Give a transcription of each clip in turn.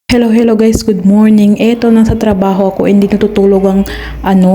Hello guys, good morning. Eto nasa trabaho ako, hindi natutulog ang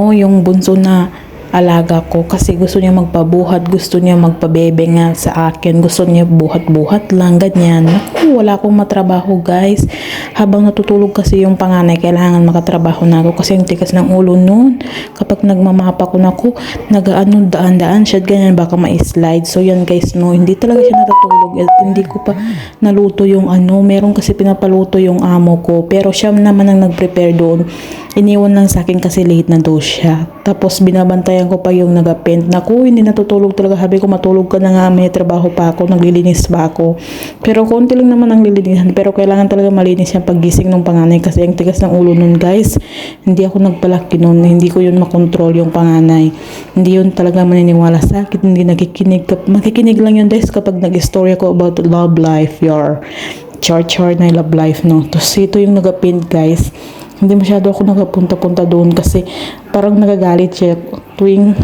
yung bunso na alaga ko kasi gusto niya magpabuhat, gusto niya magpabebe nga sa akin, gusto niya buhat-buhat lang ganyan. Naku, wala akong matrabaho guys. Habang natutulog kasi yung panganay, kailangan makatrabaho na ako kasi yung tikas ng ulo noon. Kapag nagmamapa ko naku, daan-daan siya ganyan, baka ma-slide. So yan guys, no, hindi talaga siya natutulog at hindi ko pa naluto yung meron kasi pinapaluto yung amo ko, pero siya naman ang nag-prepare doon. Iniwan lang sa akin kasi late na daw siya. Tapos binabantayan ko pa yung nag-paint. Naku, hindi natutulog talaga. Sabi ko, matulog ka na nga, may trabaho pa ako, naglilinis pa ako. Pero konti lang naman ang lilinisan, pero kailangan talaga malinis yung paggising ng panganay kasi ang tigas ng ulo nun guys. Hindi ako nagpalaki nun, hindi ko yun makontrol yung panganay. Hindi yun talaga maniniwala sa akin, hindi nakikinig. Makikinig lang yun guys kapag nag-story ako about love life, your char na love life, no. Tapos ito yung nag-paint guys. Hindi masyado ako nagapunta-punta doon kasi parang nagagalit siya tuwing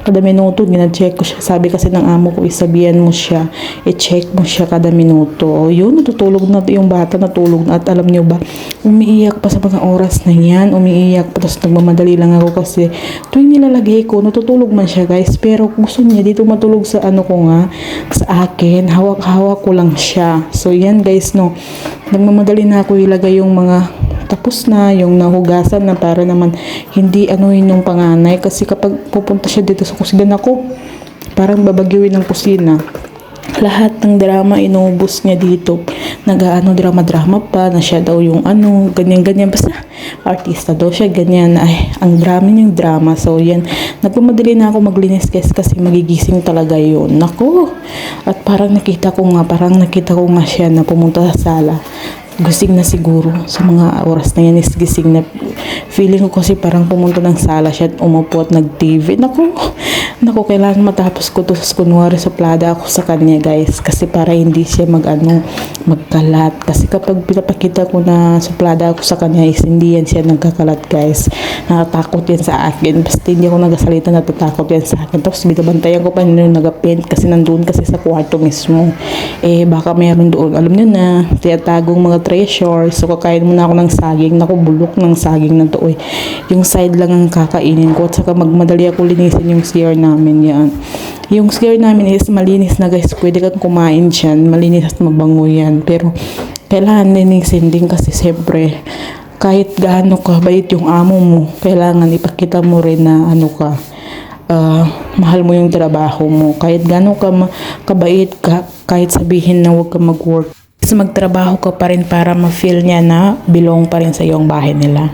kada minuto gina-check ko siya. Sabi kasi ng amo ko, isabihan mo siya, i-check mo siya kada minuto. O yun, natutulog na yung bata, natulog na. At alam niyo ba, umiiyak pa sa mga oras na yan, umiiyak pa. Tapos nagmamadali lang ako kasi tuwing nilalagay ko, natutulog man siya guys, pero gusto niya dito matulog sa ko nga, sa akin, hawak-hawak ko lang siya. So yan guys, no, nagmamadali na ako ilagay yung mga tapos na yung nahugasan na para naman hindi yung panganay kasi kapag pupunta siya dito sa kusina ko, parang babagyuin ng kusina. Lahat ng drama inubos niya dito. Drama-drama pa na siya daw yung ganyan-ganyan. Basta artista daw siya, ganyan. Ay, ang drama niyang drama. So, yan. Nagmamadali na ako maglinis guys kasi magigising talaga yun. Nako. At parang nakita ko nga siya na pumunta sa sala. Gising na siguro sa mga oras na yan, is gising na. Feeling ko kasi parang pumunta ng sala siya at umupo at nag-TV. Naku, kailangan matapos ko to. Kunwari suplada ako sa kanya guys kasi para hindi siya magkalat. Kasi kapag pinapakita ko na suplada ako sa kanya is hindi yan siya nagkakalat guys. Natatakot yan sa akin. Basta hindi ako nagasalita, natatakot yan sa akin. Tapos binabantayan ko pa yung nag-paint kasi nandun kasi sa kwarto mismo. Baka mayroon doon. Alam nyo na, tiyatagong mga treasure. So kakain muna ako ng saging. Naku, bulok ng saging na to. Yung side lang ang kakainin ko. At saka magmadali ako linisin yung CR namin yan. Yung CR namin is malinis na guys. Pwede kang kumain dyan. Malinis at mabango yan. Pero kailangan linisin din kasi siyempre kahit gaano ka bait yung amo mo, kailangan ipakita mo rin na mahal mo yung trabaho mo. Kahit gaano ka kabait ka, kahit sabihin na huwag ka mag-work, magtrabaho ka pa rin para ma-feel niya na belong pa rin sa iyong bahay nila.